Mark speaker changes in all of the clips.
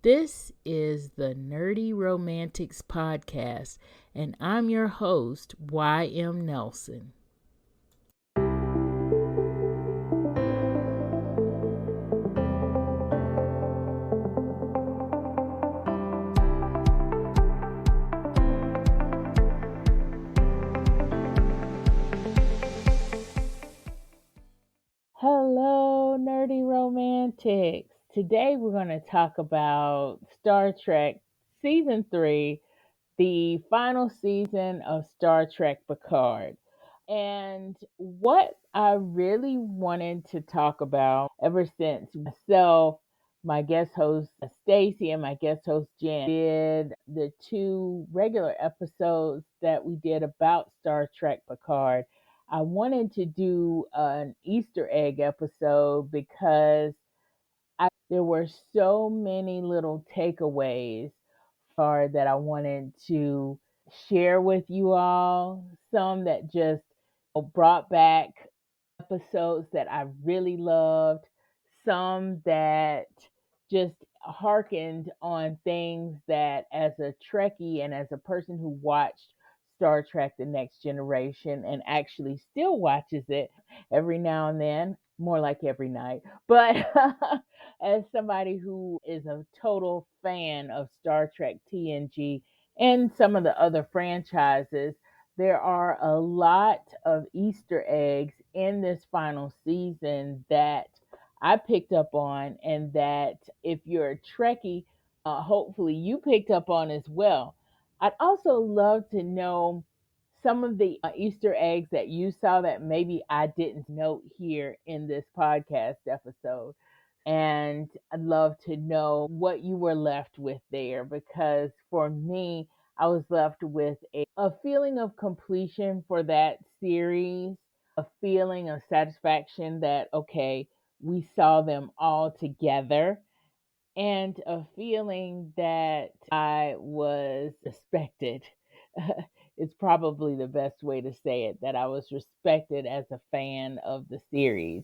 Speaker 1: This is the Nerdy Romantics Podcast, and I'm your host, Y.M. Nelson. Hello, Nerdy Romantics. Today we're going to talk about Star Trek Season 3, the final season of Star Trek Picard. And what I really wanted to talk about ever since myself, my guest host Stacy, and my guest host Jen did the two regular episodes that we did about Star Trek Picard, I wanted to do an Easter egg episode because there were so many little takeaways that I wanted to share with you all. Some that just brought back episodes that I really loved, some that just harkened on things that, as a Trekkie and as a person who watched Star Trek The Next Generation and actually still watches it every now and then, more like every night, but as somebody who is a total fan of Star Trek TNG and some of the other franchises, there are a lot of Easter eggs in this final season that I picked up on, and that if you're a Trekkie, hopefully you picked up on as well. I'd also love to know some of the Easter eggs that you saw that maybe I didn't note here in this podcast episode. And I'd love to know what you were left with there, because for me, I was left with a feeling of completion for that series, a feeling of satisfaction that, okay, we saw them all together, and a feeling that I was respected. It's probably the best way to say it, that I was respected as a fan of the series.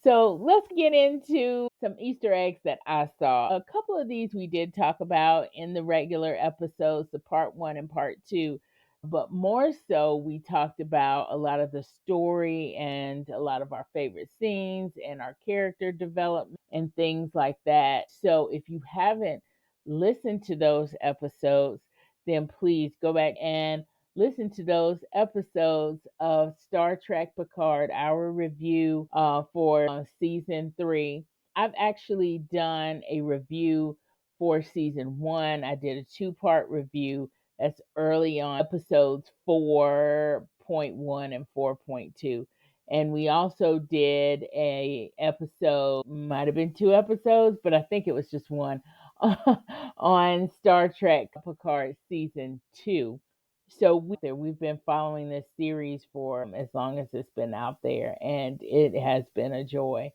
Speaker 1: So let's get into some Easter eggs that I saw. A couple of these we did talk about in the regular episodes, the part 1 and part 2. But more so, we talked about a lot of the story and a lot of our favorite scenes and our character development and things like that. So if you haven't listened to those episodes, then please go back and listen to those episodes of Star Trek Picard, our review for season 3. I've actually done a review for season 1. I did a 2-part review. That's early on, episodes 4.1 and 4.2. And we also did a episode, might have been 2 episodes, but I think it was just one, on Star Trek Picard season 2. So we've been following this series for as long as it's been out there, and it has been a joy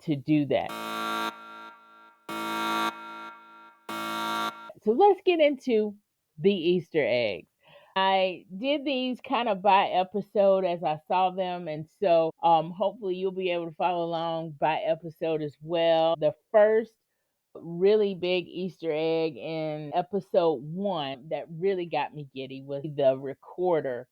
Speaker 1: to do that. So let's get into the Easter eggs. I did these kind of by episode as I saw them, and so hopefully you'll be able to follow along by episode as well. The first really big Easter egg in episode 1 that really got me giddy was the recorder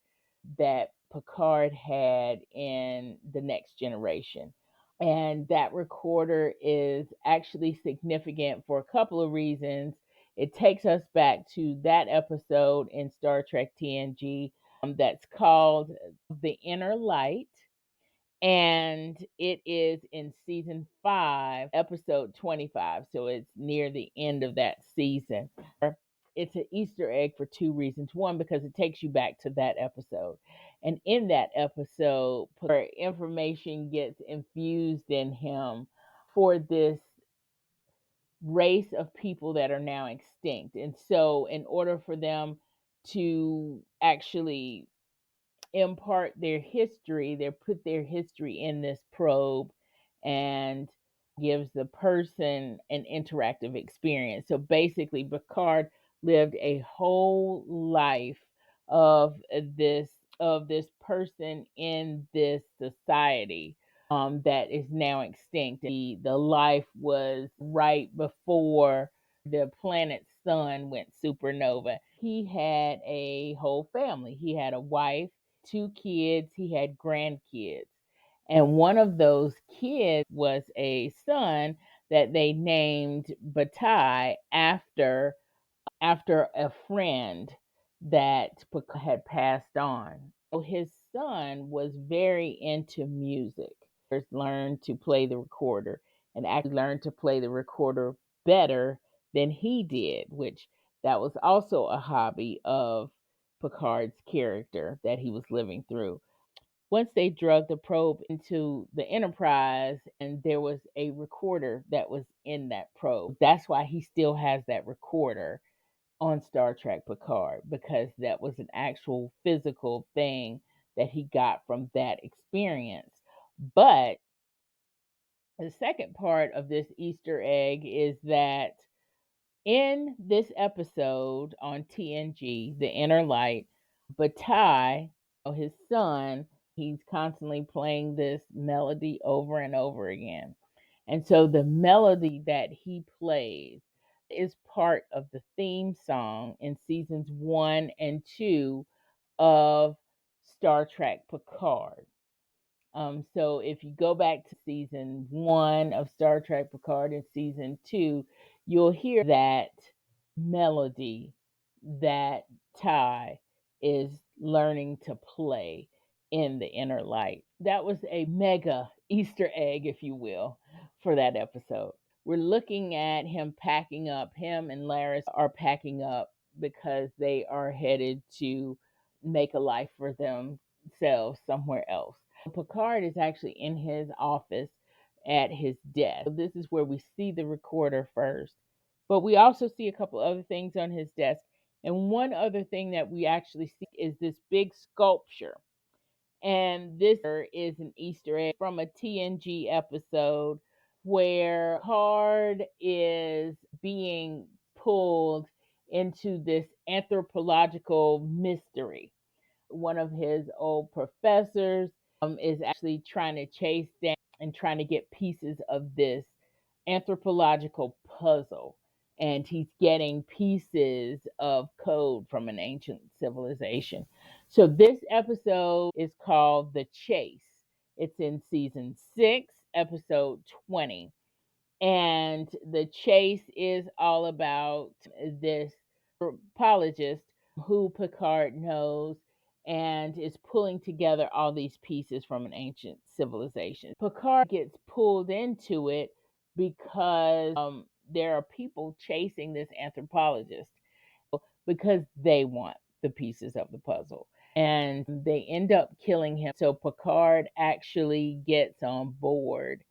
Speaker 1: that Picard had in The Next Generation. And that recorder is actually significant for a couple of reasons. It takes us back to that episode in Star Trek TNG that's called The Inner Light. And it is in season 5, episode 25. So it's near the end of that season. It's an Easter egg for 2 reasons. One, because it takes you back to that episode. And in that episode, information gets infused in him for this race of people that are now extinct. And so in order for them to actually impart their history, they put their history in this probe and gives the person an interactive experience. So basically, Picard lived a whole life of this person in this society that is now extinct. The life was right before the planet's sun went supernova. He had a whole family. He had a wife, 2 kids, he had grandkids. And one of those kids was a son that they named Batai after a friend that had passed on. So his son was very into music. Learned to play the recorder and actually learned to play the recorder better than he did, which that was also a hobby of Picard's character that he was living through. Once they drug the probe into the Enterprise, and there was a recorder that was in that probe. That's why he still has that recorder on Star Trek Picard, because that was an actual physical thing that he got from that experience. But the second part of this Easter egg is that in this episode on TNG, The Inner Light, Batai, his son, he's constantly playing this melody over and over again. And so the melody that he plays is part of the theme song in seasons 1 and 2 of Star Trek Picard. So if you go back to season 1 of Star Trek Picard and season 2, you'll hear that melody that Ty is learning to play in The Inner Light. That was a mega Easter egg, if you will, for that episode. We're looking at him packing up. Him and Laris are packing up because they are headed to make a life for themselves somewhere else. Picard is actually in his office at his desk. So this is where we see the recorder first. But we also see a couple other things on his desk. And one other thing that we actually see is this big sculpture. And this is an Easter egg from a TNG episode where Picard is being pulled into this anthropological mystery. One of his old professors is actually trying to chase down and trying to get pieces of this anthropological puzzle. And he's getting pieces of code from an ancient civilization. So this episode is called The Chase. It's in season 6, episode 20. And The Chase is all about this anthropologist who Picard knows and is pulling together all these pieces from an ancient civilization. Picard gets pulled into it because there are people chasing this anthropologist because they want the pieces of the puzzle. And they end up killing him. So Picard actually gets on board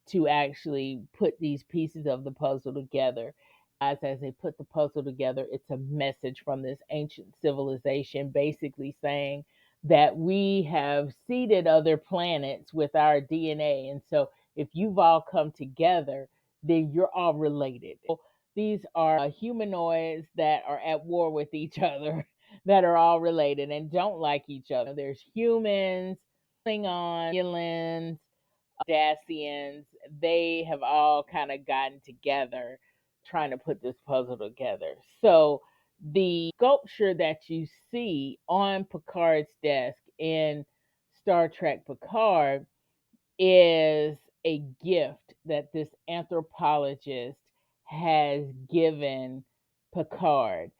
Speaker 1: to actually put these pieces of the puzzle together. As they put the puzzle together, it's a message from this ancient civilization basically saying that we have seeded other planets with our DNA. And so if you've all come together, then you're all related. These are humanoids that are at war with each other, that are all related and don't like each other. There's humans, Klingons, aliens, Dacians. They have all kind of gotten together trying to put this puzzle together. So the sculpture that you see on Picard's desk in Star Trek Picard is a gift that this anthropologist has given Picard.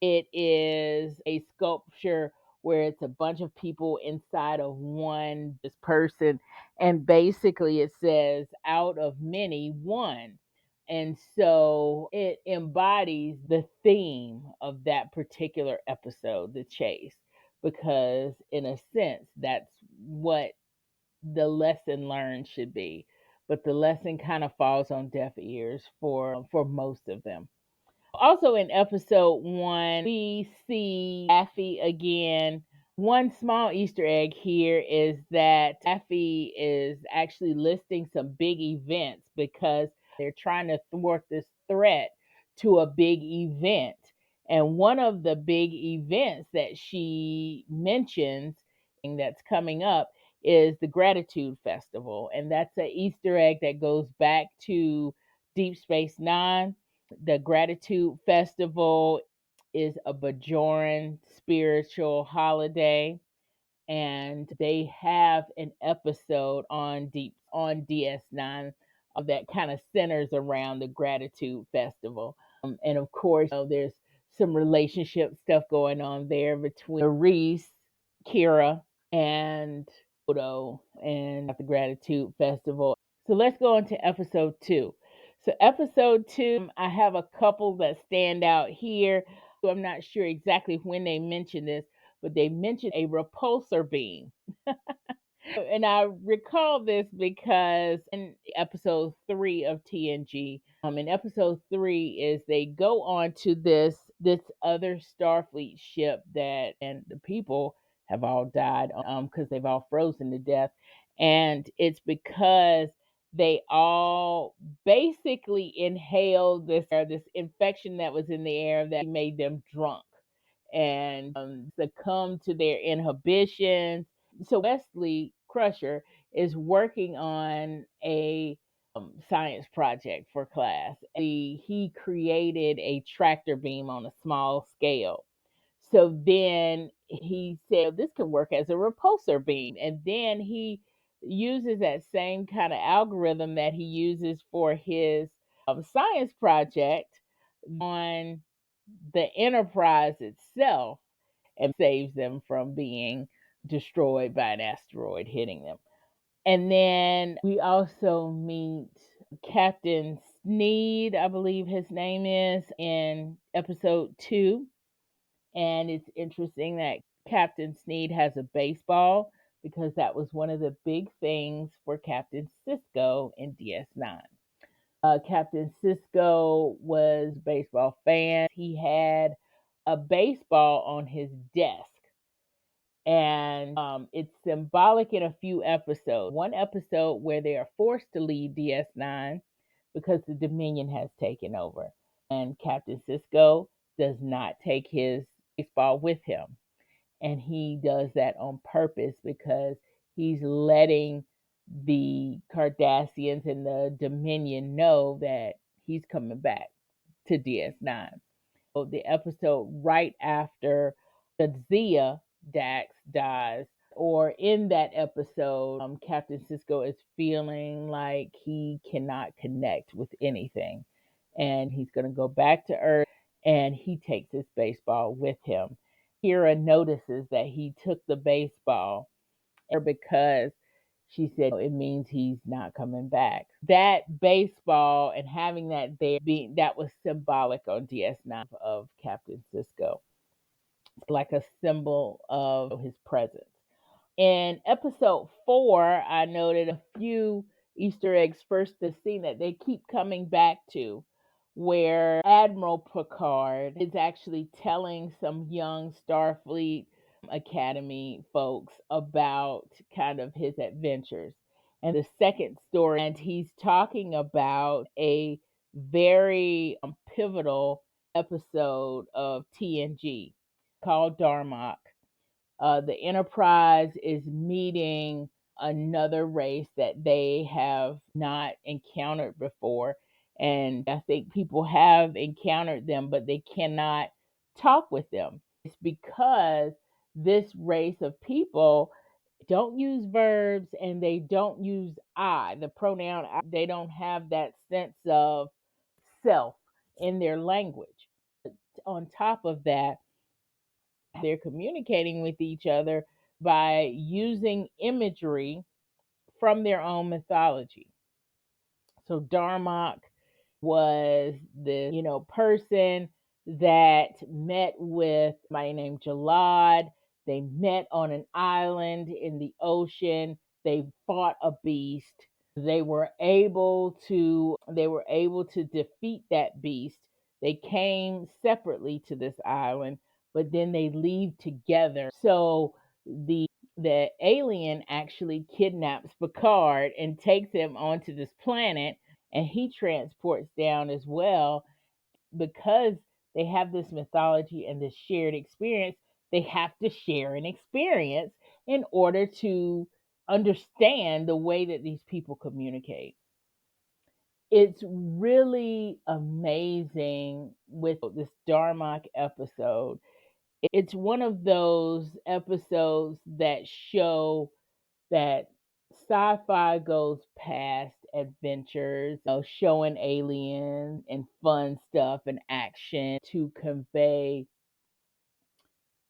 Speaker 1: It is a sculpture where it's a bunch of people inside of one this person, and basically it says out of many one. And so it embodies the theme of that particular episode, The Chase, because in a sense that's what the lesson learned should be. But the lesson kind of falls on deaf ears for most of them. Also in episode 1, we see Daffy again. One small Easter egg here is that Daffy is actually listing some big events because they're trying to thwart this threat to a big event. And one of the big events that she mentions that's coming up is the Gratitude Festival. And that's an Easter egg that goes back to Deep Space Nine. The Gratitude Festival is a Bajoran spiritual holiday, and they have an episode on DS9 that kind of centers around the Gratitude Festival. And of course, there's some relationship stuff going on there between Reese, Kira, and Odo, and at the Gratitude Festival. So let's go into episode 2. So episode 2, I have a couple that stand out here. I'm not sure exactly when they mentioned this, but they mentioned a repulsor beam. And I recall this because in episode 3 of TNG, in episode 3 is they go on to this other Starfleet ship that, and the people have all died because they've all frozen to death, and it's because they all basically inhaled this infection that was in the air that made them drunk and succumb to their inhibitions. So Wesley Crusher is working on a science project for class. He created a tractor beam on a small scale. So then he said this can work as a repulsor beam. And then he uses that same kind of algorithm that he uses for his science project on the Enterprise itself and saves them from being destroyed by an asteroid hitting them. And then we also meet Captain Sneed, I believe his name is, in episode 2. And it's interesting that Captain Sneed has a baseball because that was one of the big things for Captain Sisko in DS9. Captain Sisko was a baseball fan. He had a baseball on his desk, and it's symbolic in a few episodes. One episode where they are forced to leave DS9 because the Dominion has taken over, and Captain Sisko does not take his baseball with him, and he does that on purpose because he's letting the Cardassians and the Dominion know that he's coming back to DS9. So the episode right after Jadzia Dax dies, or in that episode, Captain Sisko is feeling like he cannot connect with anything, and he's going to go back to Earth, and he takes his baseball with him. Kira notices that he took the baseball because she said it means he's not coming back. That baseball and having that there being that was symbolic on DS9 of Captain Sisko, like a symbol of his presence. In episode 4, I noted a few Easter eggs. First, the scene that they keep coming back to, where Admiral Picard is actually telling some young Starfleet Academy folks about kind of his adventures. And the second story, and he's talking about a very pivotal episode of TNG called Darmok. The Enterprise is meeting another race that they have not encountered before. And I think people have encountered them, but they cannot talk with them. It's because this race of people don't use verbs and they don't use I, the pronoun I. They don't have that sense of self in their language. On top of that, they're communicating with each other by using imagery from their own mythology. So Darmok was the person that met with somebody named Jalad. They met on an island in the ocean. They fought a beast. They were able to defeat that beast. They came separately to this island, but then they leave together. So the alien actually kidnaps Picard and takes him onto this planet, and he transports down as well. Because they have this mythology and this shared experience, they have to share an experience in order to understand the way that these people communicate. It's really amazing with this Darmok episode. It's one of those episodes that show that sci-fi goes past adventures, showing aliens and fun stuff and action to convey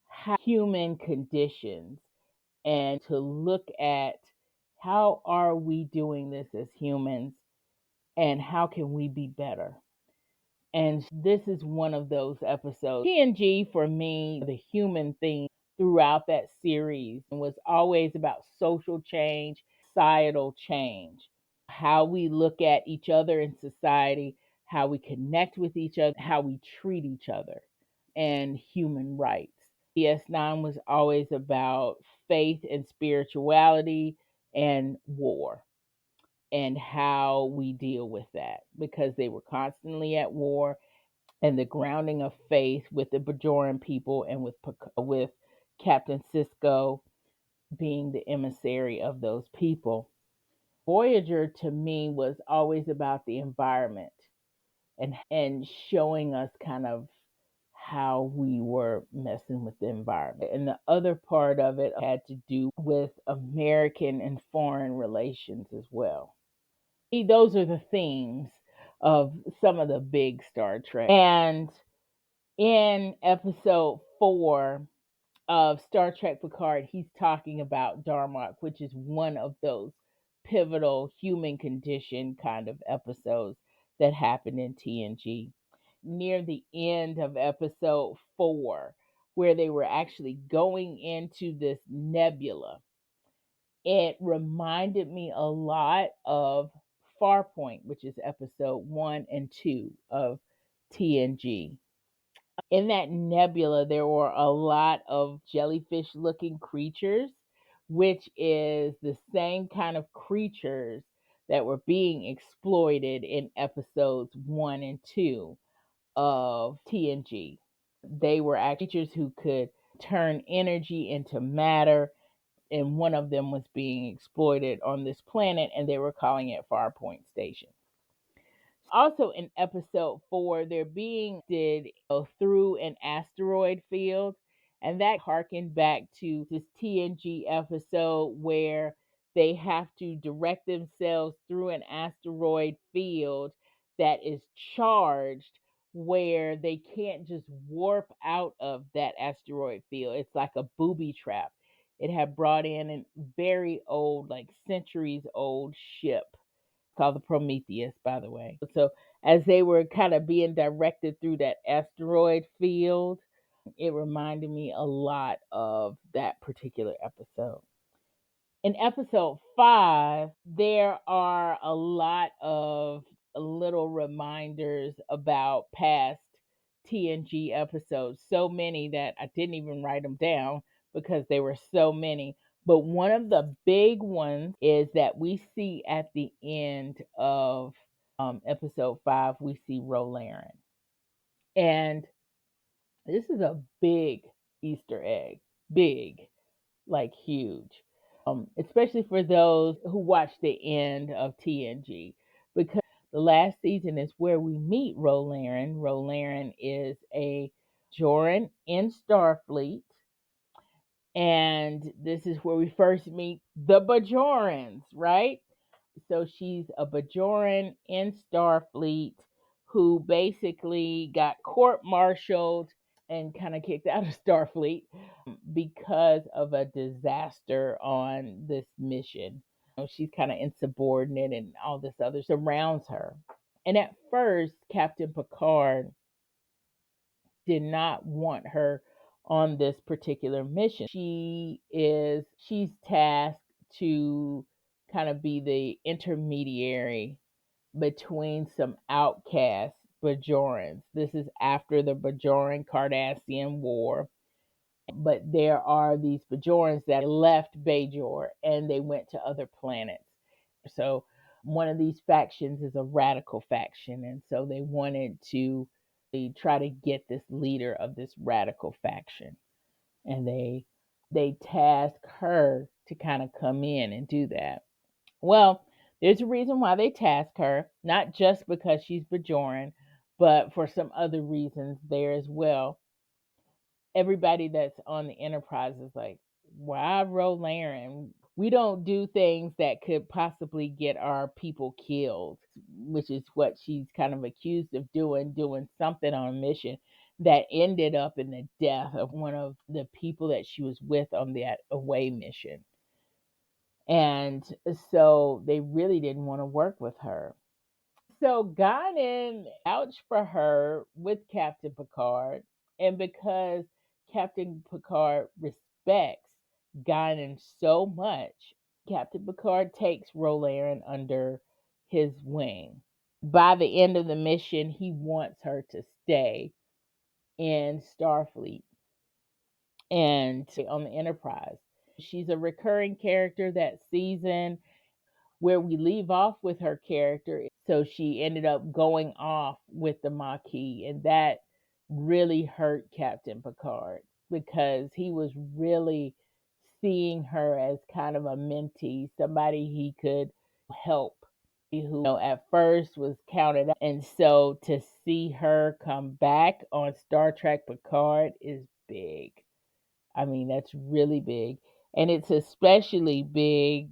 Speaker 1: how human conditions and to look at how are we doing this as humans and how can we be better. And this is one of those episodes. TNG for me, the human theme throughout that series was always about social change, societal change, how we look at each other in society, how we connect with each other, how we treat each other, and human rights. DS9 was always about faith and spirituality and war and how we deal with that because they were constantly at war, and the grounding of faith with the Bajoran people and with Captain Sisko being the emissary of those people. Voyager to me was always about the environment and showing us kind of how we were messing with the environment. And the other part of it had to do with American and foreign relations as well. Those are the themes of some of the big Star Trek. And in episode 4 of Star Trek Picard, he's talking about Darmok, which is one of those pivotal human condition kind of episodes that happened in TNG. Near the end of episode 4, where they were actually going into this nebula, it reminded me a lot of Farpoint, which is episode 1 and 2 of TNG. In that nebula, there were a lot of jellyfish looking creatures, which is the same kind of creatures that were being exploited in episodes 1 and 2 of TNG. They were actually creatures who could turn energy into matter, and one of them was being exploited on this planet, and they were calling it Farpoint Station. Also in episode 4, they're being did through an asteroid field, and that harkened back to this TNG episode where they have to direct themselves through an asteroid field that is charged, where they can't just warp out of that asteroid field. It's like a booby trap. It had brought in a very old, like centuries old ship called the Prometheus, by the way. So as they were kind of being directed through that asteroid field, it reminded me a lot of that particular episode. In episode 5, there are a lot of little reminders about past TNG episodes. So many that I didn't even write them down because there were so many. But one of the big ones is that we see at the end of episode 5, we see Rolaren. And this is a big Easter egg. Big, like huge. Especially for those who watch the end of TNG, because the last season is where we meet Rolaren. Rolaren is a Joran in Starfleet, and this is where we first meet the Bajorans, right? So she's a Bajoran in Starfleet who basically got court-martialed and kind of kicked out of Starfleet because of a disaster on this mission. She's kind of insubordinate and all this other surrounds her. And at first, Captain Picard did not want her on this particular mission. She's tasked to kind of be the intermediary between some outcast Bajorans. This is after the Bajoran Cardassian War. But there are these Bajorans that left Bajor and they went to other planets. So one of these factions is a radical faction, and so they wanted to try to get this leader of this radical faction, and they task her to kind of come in and do that. Well, There's a reason why they task her, not just because she's Bajoran, but for some other reasons there as well. Everybody that's on the Enterprise is like, why Rolaren? We don't do things that could possibly get our people killed, which is what she's kind of accused of doing something on a mission that ended up in the death of one of the people that she was with on that away mission. And so they really didn't want to work with her. So Guinan vouched for her with Captain Picard, and because Captain Picard respects Guinan so much, Captain Picard takes Rolaren under his wing. By the end of the mission, he wants her to stay in Starfleet and on the Enterprise. She's a recurring character that season. Where we leave off with her character, so she ended up going off with the Maquis, and that really hurt Captain Picard because he was really seeing her as kind of a mentee, somebody he could help, who at first was counted out. And so to see her come back on Star Trek Picard is big. I mean, that's really big. And it's especially big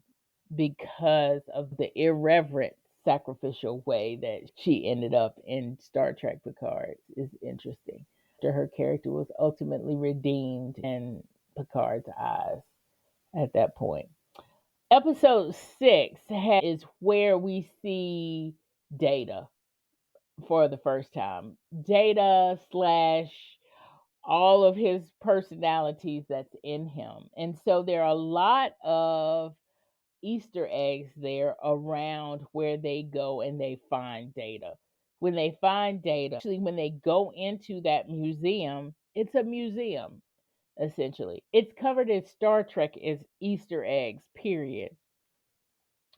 Speaker 1: because of the irreverent sacrificial way that she ended up in Star Trek Picard is interesting. After her character was ultimately redeemed in Picard's eyes at that point. Episode 6 is where we see Data for the first time. Data slash all of his personalities that's in him. And so there are a lot of Easter eggs there around where they go and they find Data. When they find Data, actually, when they go into that museum, it's a museum, essentially. It's covered in Star Trek as Easter eggs, period.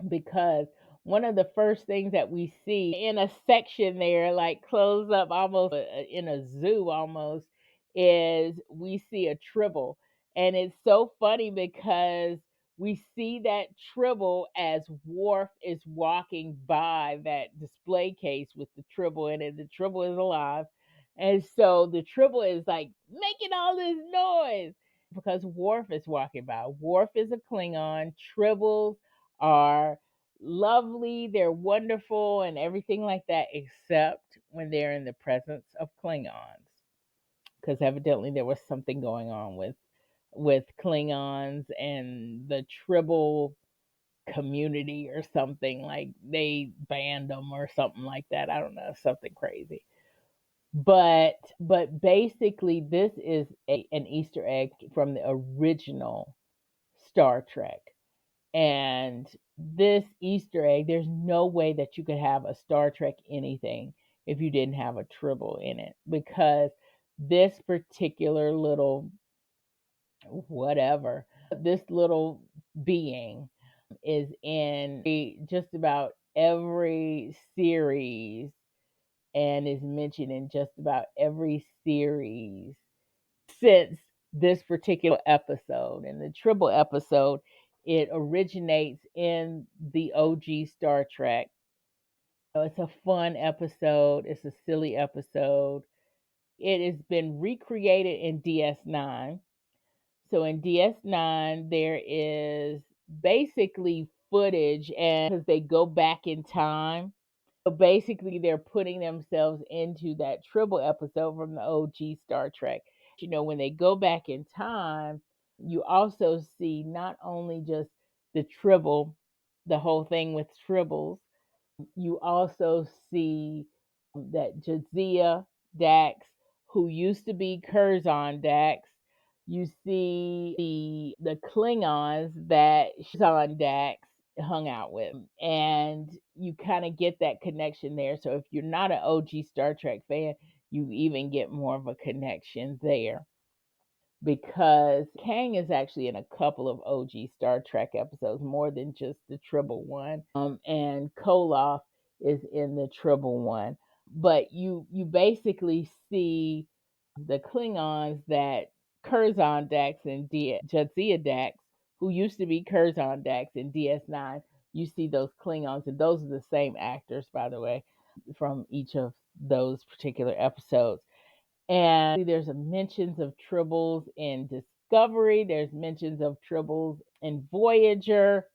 Speaker 1: Because one of the first things that we see in a section there, like close up almost in a zoo almost, is we see a tribble. And it's so funny because we see that tribble as Worf is walking by that display case with the tribble in it. The tribble is alive. And so the tribble is like making all this noise because Worf is walking by. Worf is a Klingon. Tribbles are lovely, they're wonderful, and everything like that, except when they're in the presence of Klingons. Because evidently there was something going on with Klingons and the tribble community or something, like they banned them or something like that. I don't know, something crazy. But basically this is an Easter egg from the original Star Trek. And this Easter egg, there's no way that you could have a Star Trek anything if you didn't have a tribble in it, because this particular little whatever, this little being is in just about every series and is mentioned in just about every series since this particular episode. And the tribble episode, it originates in the OG Star Trek. So it's a fun episode. It's a silly episode. It has been recreated in DS9. So in DS9, there is basically footage, and because they go back in time, so basically they're putting themselves into that tribble episode from the OG Star Trek. When they go back in time, you also see not only just the tribble, the whole thing with tribbles, you also see that Jadzia Dax, who used to be Curzon Dax, you see the Klingons that Curzon Dax hung out with, and you kind of get that connection there. So if you're not an OG Star Trek fan, you even get more of a connection there, because Kang is actually in a couple of OG Star Trek episodes, more than just the tribble one. And Koloff is in the tribble one. But you basically see the Klingons that Curzon Dax and Jadzia Dax, who used to be Curzon Dax in DS9, you see those Klingons, and those are the same actors, by the way, from each of those particular episodes. And there's a mentions of tribbles in Discovery. There's mentions of tribbles in Voyager.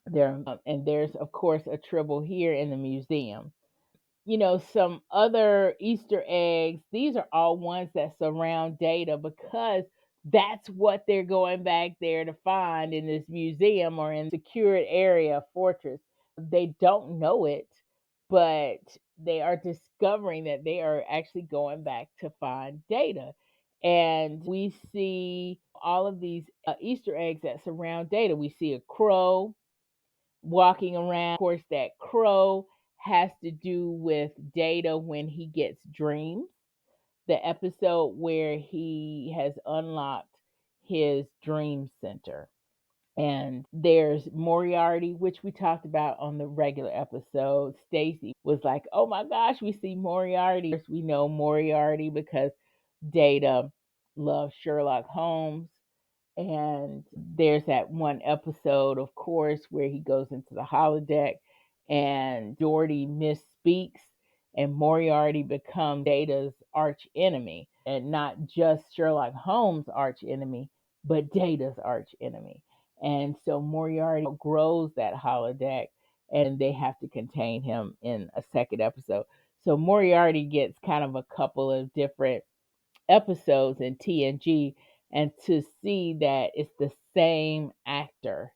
Speaker 1: And there's of course a tribble here in the museum. Some other Easter eggs. These are all ones that surround Data because that's what they're going back there to find in this museum or in secured area fortress. They don't know it, but they are discovering that they are actually going back to find Data. And we see all of these Easter eggs that surround Data. We see a crow walking around. Of course, that crow has to do with Data when he gets dreams. The episode where he has unlocked his dream center. And there's Moriarty, which we talked about on the regular episode. Stacy was like, oh my gosh, we see Moriarty. We know Moriarty because Data loves Sherlock Holmes. And there's that one episode, of course, where he goes into the holodeck and Geordi misspeaks and Moriarty becomes Data's arch enemy. And not just Sherlock Holmes' arch enemy, but Data's arch enemy. And so Moriarty grows that holodeck and they have to contain him in a second episode. So Moriarty gets kind of a couple of different episodes in TNG, and to see that it's the same actor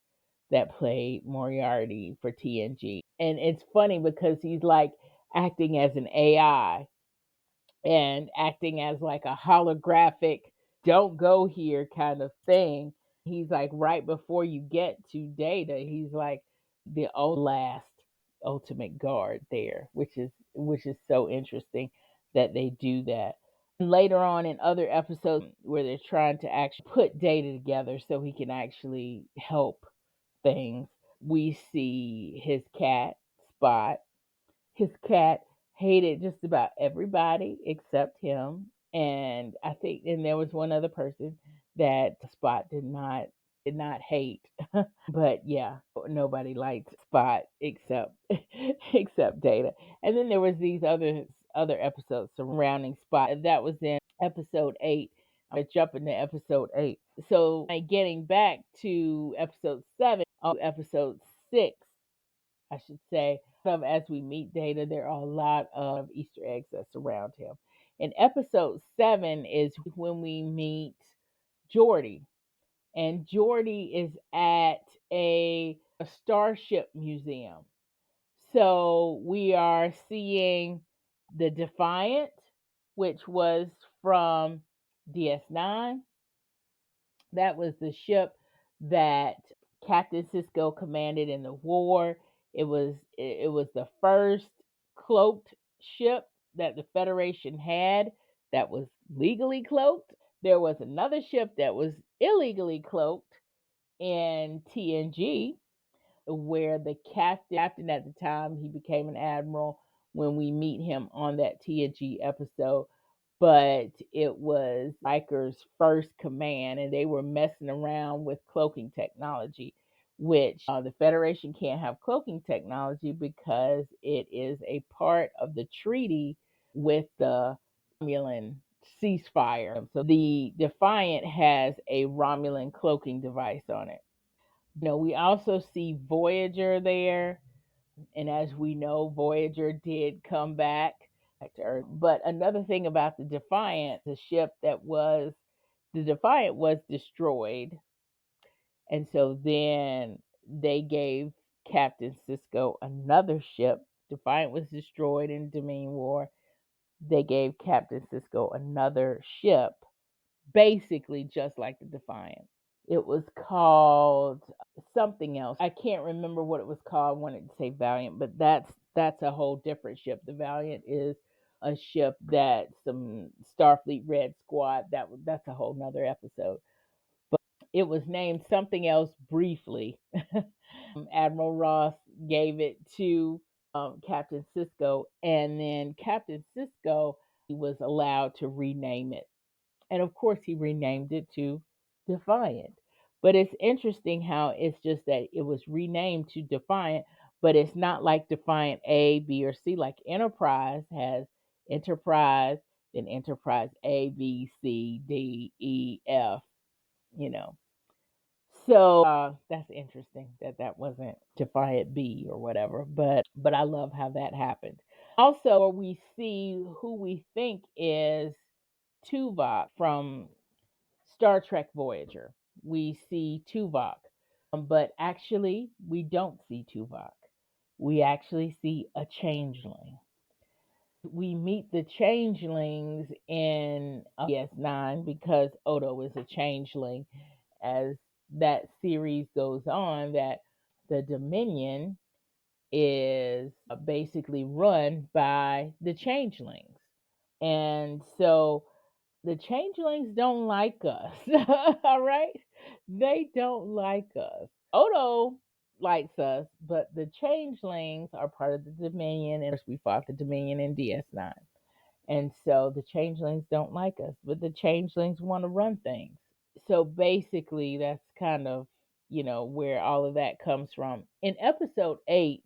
Speaker 1: that played Moriarty for TNG. And it's funny because he's like acting as an AI and acting as like a holographic, don't go here kind of thing. He's like right before you get to Data, he's like the last ultimate guard there, which is so interesting that they do that. And later on in other episodes where they're trying to actually put Data together so he can actually help things, we see his cat Spot. His cat hated just about everybody except him. And I think and there was one other person that Spot did not hate. But yeah, nobody liked Spot except except Data. And then there was these other episodes surrounding Spot. That was in episode 8. I jump into episode 8. So getting back to episode 7, episode 6, I should say, as we meet Data, there are a lot of Easter eggs that surround him. In episode 7 is when we meet Geordi, and Geordi is at a starship museum. So we are seeing the Defiant, which was from DS9. That was the ship that Captain Sisko commanded in the war. It was the first cloaked ship that the Federation had that was legally cloaked. There was another ship that was illegally cloaked in TNG, where the captain at the time, he became an admiral when we meet him on that TNG episode, but it was Riker's first command, and they were messing around with cloaking technology, which the Federation can't have cloaking technology because it is a part of the treaty with the Romulan ceasefire. So the Defiant has a Romulan cloaking device on it. We also see Voyager there, and as we know, Voyager did come back to Earth. But another thing about the Defiant, the Defiant was destroyed, and so then they gave Captain Sisko another ship. Defiant was destroyed in Dominion War. They gave Captain Sisko another ship, basically just like the Defiant. It was called something else. I can't remember what it was called. I wanted to say Valiant, but that's a whole different ship. The Valiant is a ship that some Starfleet Red Squad, that's a whole nother episode. But it was named something else briefly. Admiral Ross gave it to Captain Sisko, and then Captain Sisko was allowed to rename it. And of course, he renamed it to Defiant. But it's interesting how it's just that it was renamed to Defiant, but it's not like Defiant A, B, or C. Like Enterprise has Enterprise, then Enterprise A, B, C, D, E, F, you know. So that's interesting that that wasn't Defiant B or whatever. But I love how that happened. Also, we see who we think is Tuvok from Star Trek Voyager. We see Tuvok, but actually, we don't see Tuvok. We actually see a changeling. We meet the changelings in DS9 because Odo is a changeling. As that series goes on, that the Dominion is basically run by the changelings. And so the changelings don't like us. All right? They don't like us. Odo likes us, but the changelings are part of the Dominion, and we fought the Dominion in DS9. And so the changelings don't like us, but the changelings want to run things. So basically, that's kind of, where all of that comes from. In episode 8,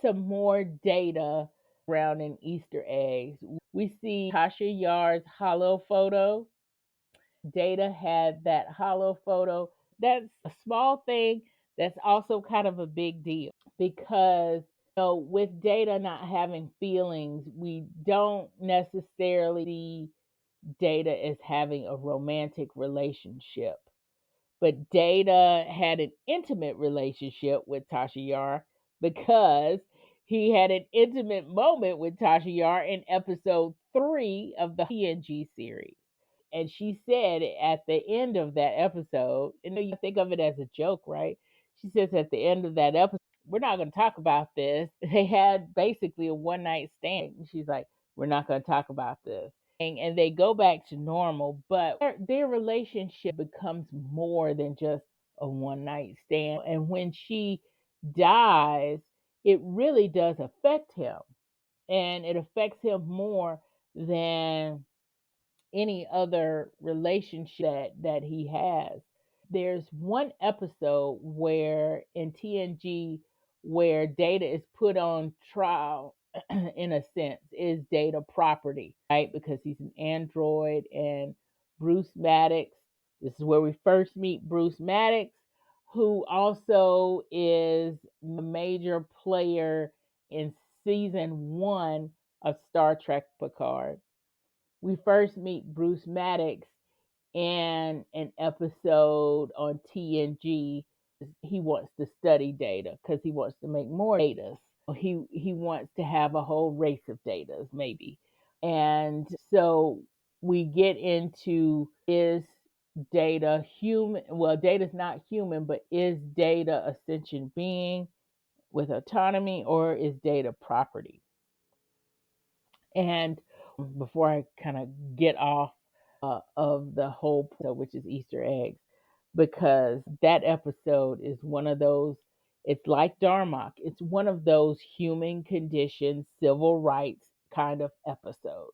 Speaker 1: some more data around in Easter eggs. We see Tasha Yar's hollow photo. Data had that hollow photo. That's a small thing that's also kind of a big deal because with Data not having feelings, we don't necessarily see Data as having a romantic relationship. But Data had an intimate relationship with Tasha Yar because he had an intimate moment with Tasha Yar in episode 3 of the TNG series. And she said at the end of that episode, and you think of it as a joke, right? She says at the end of that episode, we're not going to talk about this. They had basically a one night stand. She's like, we're not going to talk about this. And they go back to normal, but their relationship becomes more than just a one night stand. And when she dies, it really does affect him. And it affects him more than any other relationship that he has. There's one episode where in TNG where Data is put on trial in a sense. Is Data property, right? Because he's an android, and Bruce Maddox, this is where we first meet Bruce Maddox, who also is a major player in season 1 of Star Trek Picard. We first meet Bruce Maddox in an episode on TNG. He wants to study Data because he wants to make more Datas. He wants to have a whole race of Datas, maybe. And so we get into, is Data human? Well, Data's not human, but is Data a sentient being with autonomy, or is Data property? And before I kind of get off of the whole point, which is Easter eggs, because that episode is one of those, it's like Darmok, it's one of those human condition, civil rights kind of episodes.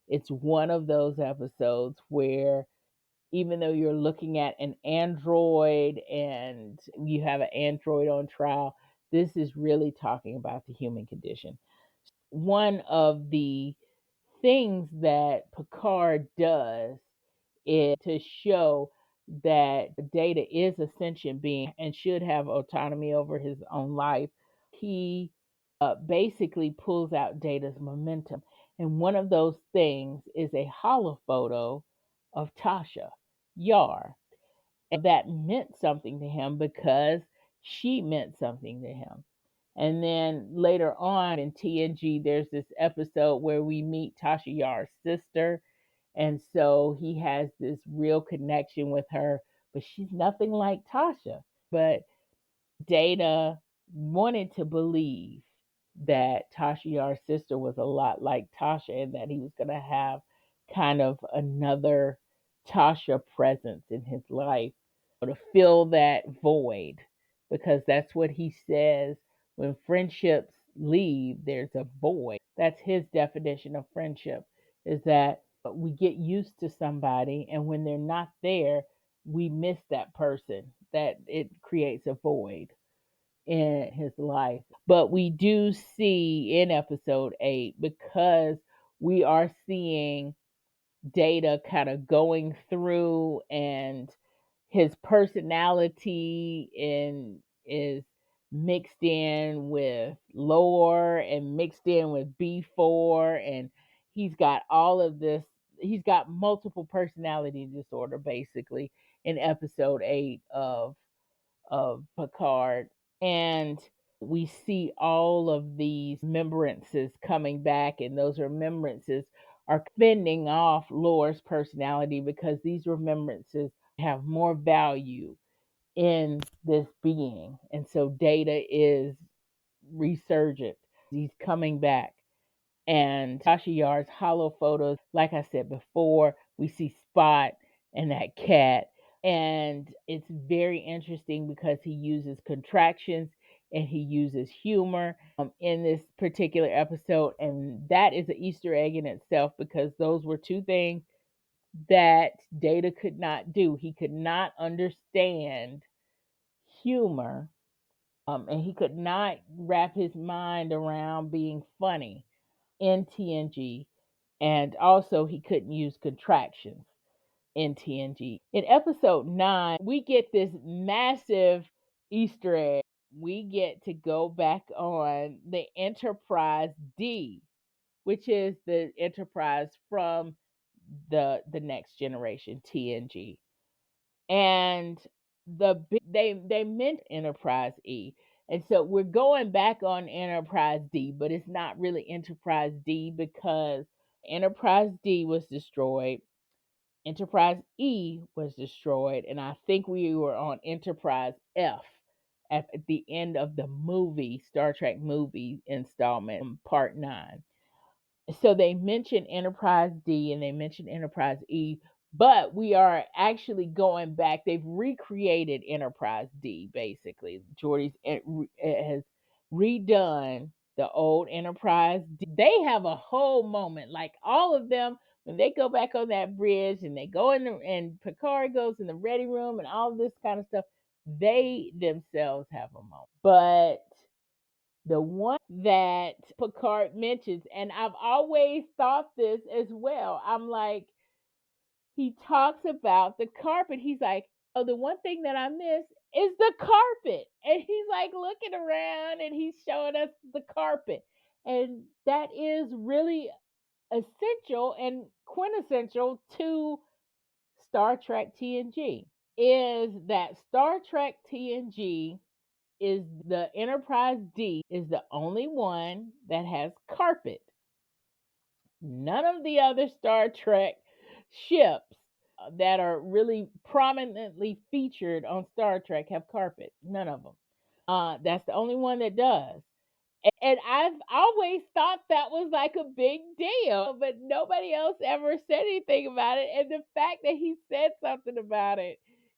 Speaker 1: It's one of those episodes where even though you're looking at an android and you have an android on trial, this is really talking about the human condition. One of the things that Picard does is to show that Data is a sentient being and should have autonomy over his own life. He basically pulls out Data's momentum. And one of those things is a hollow photo of Tasha Yar. And that meant something to him because she meant something to him. And then later on in TNG, there's this episode where we meet Tasha Yar's sister. And so he has this real connection with her, but she's nothing like Tasha. But Data wanted to believe that Tasha Yar's sister was a lot like Tasha and that he was going to have kind of another Tasha presence in his life to fill that void, because that's what he says. When friendships leave, there's a void. That's his definition of friendship, is that we get used to somebody, and when they're not there, we miss that person, that it creates a void in his life. But we do see in episode 8, because we are seeing Data kind of going through, and his personality and is mixed in with lore and mixed in with B4, and he's got all of this. He's got multiple personality disorder basically in episode 8 of Picard. And we see all of these remembrances coming back, and those remembrances are fending off Lore's personality, because these remembrances have more value in this being. And so Data is resurgent. He's coming back. And Tasha Yar's hollow photos, like I said before, we see Spot and that cat. And it's very interesting because he uses contractions and he uses humor in this particular episode. And that is an Easter egg in itself, because those were two things that Data could not do. He could not understand humor, and he could not wrap his mind around being funny in TNG, and also he couldn't use contractions in TNG. In episode 9, we get this massive Easter egg. We get to go back on the Enterprise D, which is the Enterprise from the next generation TNG. And they meant Enterprise E. And so we're going back on Enterprise D, but it's not really Enterprise D, because Enterprise D was destroyed, Enterprise E was destroyed, and I think we were on Enterprise F at the end of the movie, Star Trek movie installment, part 9. So they mentioned Enterprise D and they mentioned Enterprise E, but we are actually going back. They've recreated Enterprise D basically. Jordy's has redone the old Enterprise D. They have a whole moment, like all of them, when they go back on that bridge and they go in and Picard goes in the ready room and all this kind of stuff. They themselves have a moment, but the one that Picard mentions, and I've always thought this as well. I'm like, he talks about the carpet. He's like, oh, the one thing that I miss is the carpet. And he's like looking around and he's showing us the carpet. And that is really essential and quintessential to Star Trek TNG. Is that Star Trek TNG is the Enterprise D is the only one that has carpet. None of the other Star Trek ships that are really prominently featured on Star Trek have carpet. None of them. That's the only one that does. And I've always thought that was like a big deal, but nobody else ever said anything about it. And the fact that he said something about it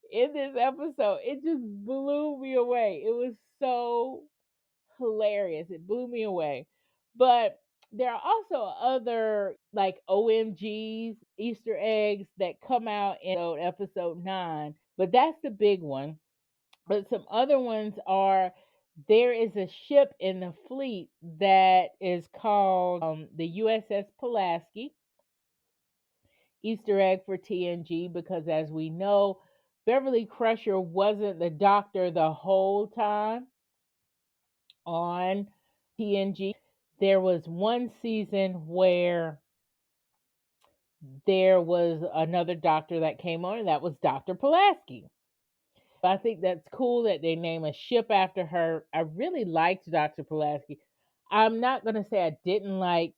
Speaker 1: in this episode, it just blew me away. It was so hilarious. It blew me away. But there are also other like OMGs, Easter eggs that come out in episode 9, but that's the big one. But some other ones are, there is a ship in the fleet that is called the USS Pulaski. Easter egg for TNG, because as we know, Beverly Crusher wasn't the doctor the whole time on TNG. There was one season where there was another doctor that came on, and that was Dr. Pulaski. I think that's cool that they name a ship after her. I really liked Dr. Pulaski. I'm not going to say I didn't like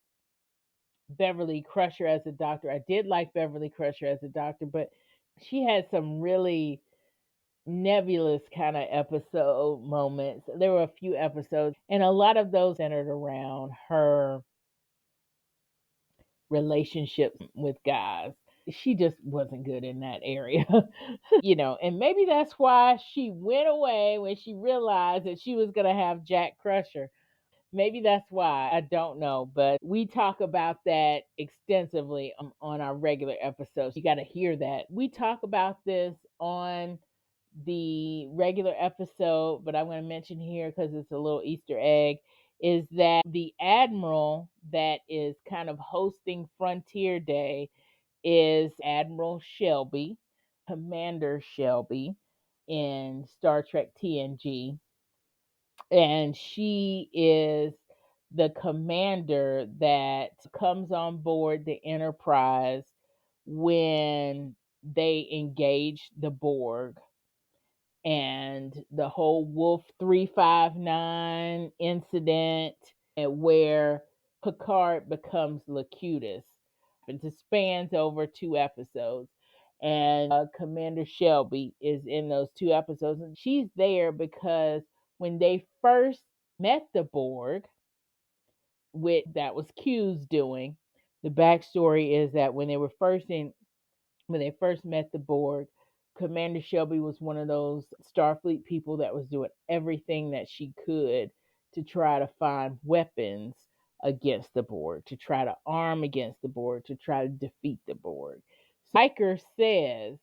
Speaker 1: Beverly Crusher as a doctor. I did like Beverly Crusher as a doctor, but she had some really nebulous kind of episode moments. There were a few episodes, and a lot of those centered around her relationships with guys. She just wasn't good in that area. And maybe that's why she went away when she realized that she was going to have Jack Crusher. Maybe that's why. I don't know. But we talk about that extensively on our regular episodes. You got to hear that. We talk about this on the regular episode, but I'm going to mention here because it's a little Easter egg, is that the admiral that is kind of hosting Frontier Day is Admiral Shelby, Commander Shelby in Star Trek TNG. And she is the commander that comes on board the Enterprise when they engage the Borg, and the whole Wolf 359 incident, and where Picard becomes Locutus. And it spans over 2 episodes. And Commander Shelby is in those 2 episodes. And she's there because when they first met the Borg, which that was Q's doing, the backstory is that when they first met the Borg, Commander Shelby was one of those Starfleet people that was doing everything that she could to try to find weapons against the Borg, to try to arm against the Borg, to try to defeat the Borg. Riker says,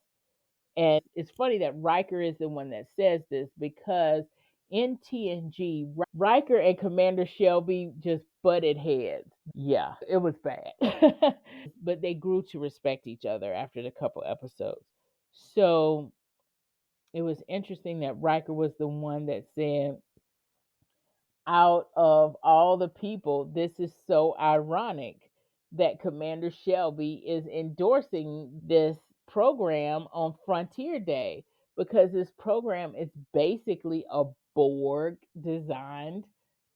Speaker 1: and it's funny that Riker is the one that says this because in TNG, Riker and Commander Shelby just butted heads. Yeah, it was bad. But they grew to respect each other after the couple episodes. So it was interesting that Riker was the one that said, out of all the people, this is so ironic that Commander Shelby is endorsing this program on Frontier Day, because this program is basically a Borg designed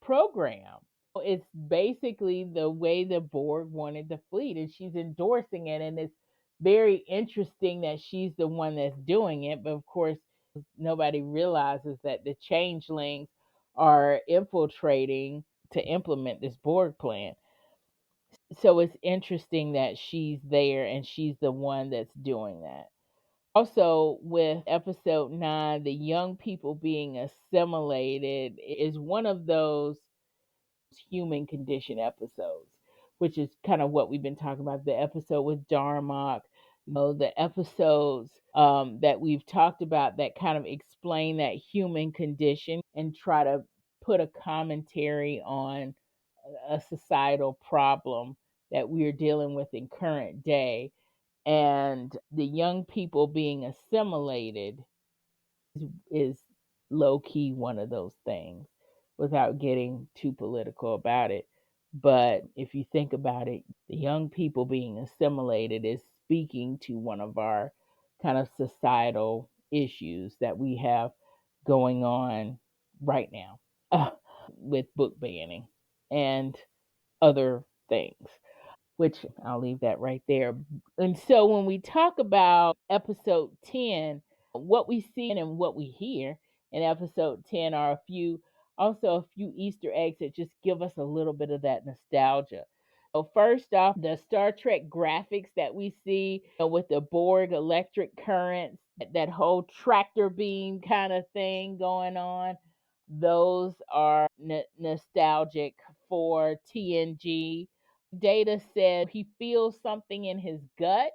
Speaker 1: program. It's basically the way the Borg wanted the fleet, and she's endorsing it. And it's very interesting that she's the one that's doing it. But of course, nobody realizes that the changelings are infiltrating to implement this Borg plan. So it's interesting that she's there and she's the one that's doing that. Also, with episode 9, the young people being assimilated is one of those human condition episodes, which is kind of what we've been talking about. The episode with Darmok, the episodes that we've talked about that kind of explain that human condition and try to put a commentary on a societal problem that we're dealing with in current day. And the young people being assimilated is low key one of those things, without getting too political about it. But if you think about it, the young people being assimilated is speaking to one of our kind of societal issues that we have going on right now, with book banning and other things, which I'll leave that right there. And so when we talk about episode 10, what we see and what we hear in episode 10 are a few Easter eggs that just give us a little bit of that nostalgia. So first off, the Star Trek graphics that we see, with the Borg electric currents, that whole tractor beam kind of thing going on, those are nostalgic for TNG. Data said he feels something in his gut,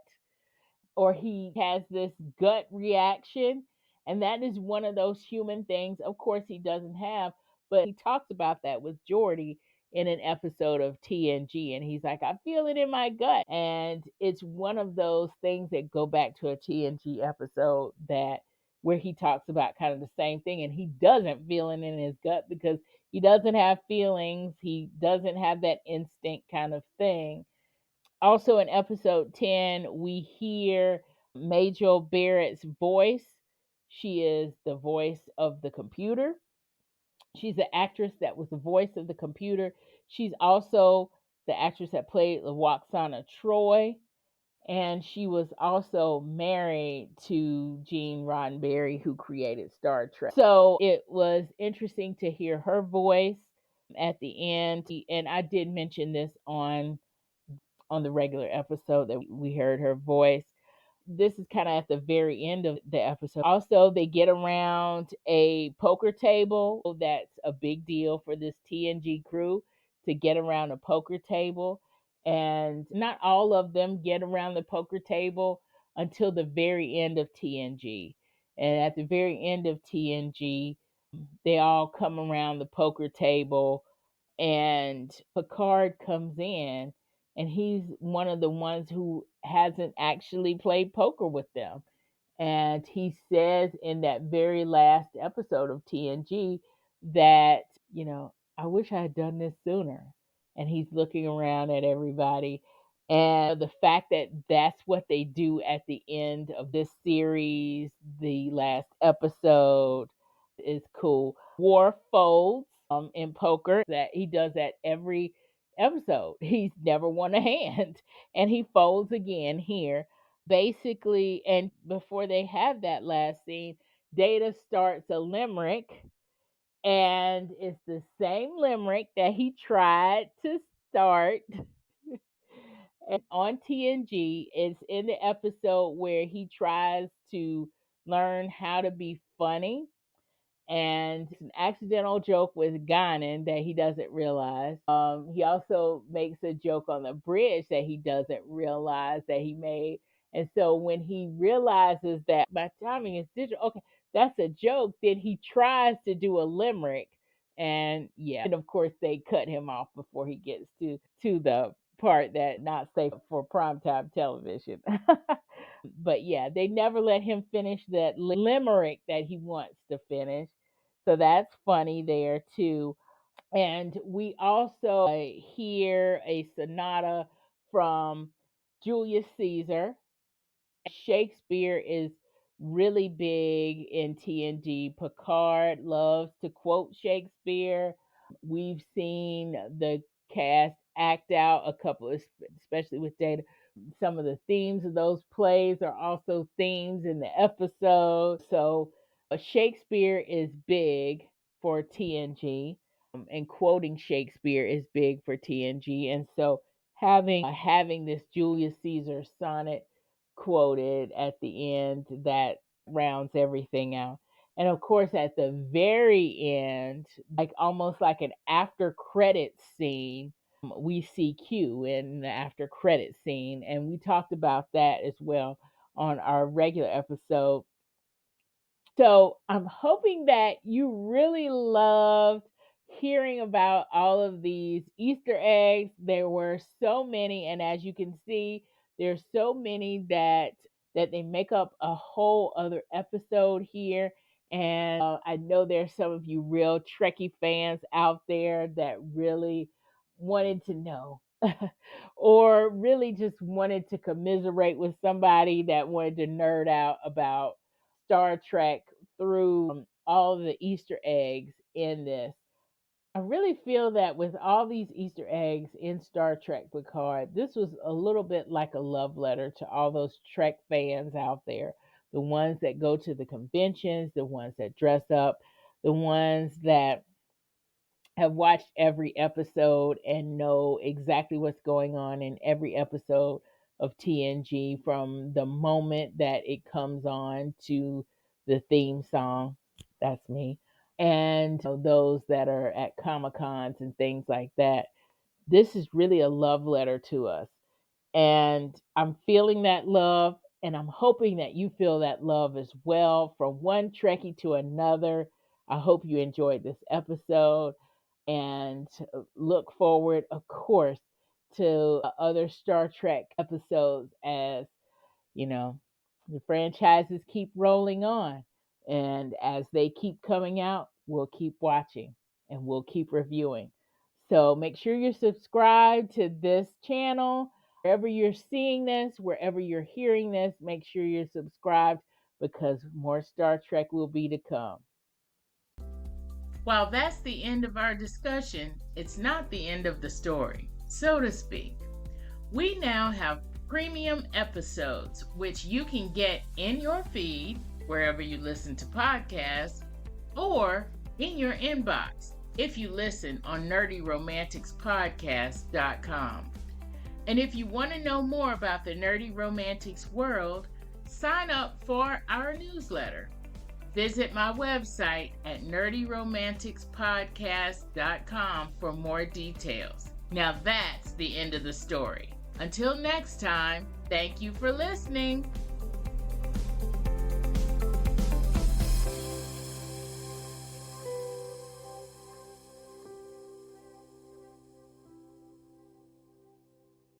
Speaker 1: or he has this gut reaction. And that is one of those human things, of course, he doesn't have, but he talks about that with Geordi in an episode of TNG. And he's like, I feel it in my gut. And it's one of those things that go back to a TNG episode that where he talks about kind of the same thing. And he doesn't feel it in his gut because he doesn't have feelings. He doesn't have that instinct kind of thing. Also in episode 10, we hear Majel Barrett's voice. She is the voice of the computer. She's the actress that was the voice of the computer. She's also the actress that played Lwaxana Troy. And she was also married to Gene Roddenberry, who created Star Trek. So it was interesting to hear her voice at the end. And I did mention this on the regular episode that we heard her voice. This is kind of at the very end of the episode. Also, they get around a poker table. That's a big deal for this TNG crew, to get around a poker table. And not all of them get around the poker table. until the very end of TNG. And at the very end of TNG, they all come around the poker table, and Picard comes in, and he's one of the ones who hasn't actually played poker with them. And he says in that very last episode of TNG that, I wish I had done this sooner. And he's looking around at everybody. And the fact that that's what they do at the end of this series, the last episode, is cool. Worf folds in poker. That he does that every episode. He's never won a hand, and he folds again here. Basically, and before they have that last scene, Data starts a limerick, and it's the same limerick that he tried to start on TNG. It's in the episode where he tries to learn how to be funny, and it's an accidental joke with Guinan that he doesn't realize. He also makes a joke on the bridge that he doesn't realize that he made. And so when he realizes that my timing is digital, okay, that's a joke, then he tries to do a limerick. And yeah, and of course they cut him off before he gets to the part that not safe for primetime television. But yeah, they never let him finish that limerick that he wants to finish. So that's funny there too. And we also hear a sonata from Julius Caesar. Shakespeare is really big in TNG. Picard loves to quote Shakespeare. We've seen the cast act out a couple, especially with Data. Some of the themes of those plays are also themes in the episode. So Shakespeare is big for TNG, and quoting Shakespeare is big for TNG. And so having this Julius Caesar sonnet quoted at the end, that rounds everything out. And of course, at the very end, like almost like an after credit scene, we see Q in the after credit scene. And we talked about that as well on our regular episode. So I'm hoping that you really loved hearing about all of these Easter eggs. There were so many, and as you can see, there's so many that they make up a whole other episode here. And I know there's some of you real Trekkie fans out there that really wanted to know, or really just wanted to commiserate with somebody that wanted to nerd out about Star Trek through all the Easter eggs in this. I really feel that with all these Easter eggs in Star Trek Picard, this was a little bit like a love letter to all those Trek fans out there. The ones that go to the conventions, the ones that dress up, the ones that have watched every episode and know exactly what's going on in every episode of TNG from the moment that it comes on to the theme song. That's me. And those that are at Comic Cons and things like that. This is really a love letter to us. And I'm feeling that love, and I'm hoping that you feel that love as well, from one Trekkie to another. I hope you enjoyed this episode, and look forward, of course, to other Star Trek episodes as, the franchises keep rolling on. And as they keep coming out, we'll keep watching and we'll keep reviewing. So make sure you're subscribed to this channel. Wherever you're seeing this, wherever you're hearing this, make sure you're subscribed, because more Star Trek will be to come. While that's the end of our discussion, it's not the end of the story, so to speak. We now have premium episodes, which you can get in your feed, wherever you listen to podcasts, or in your inbox if you listen on nerdyromanticspodcast.com. And if you want to know more about the Nerdy Romantics world, sign up for our newsletter. Visit my website at nerdyromanticspodcast.com for more details. Now that's the end of the story. Until next time, thank you for listening.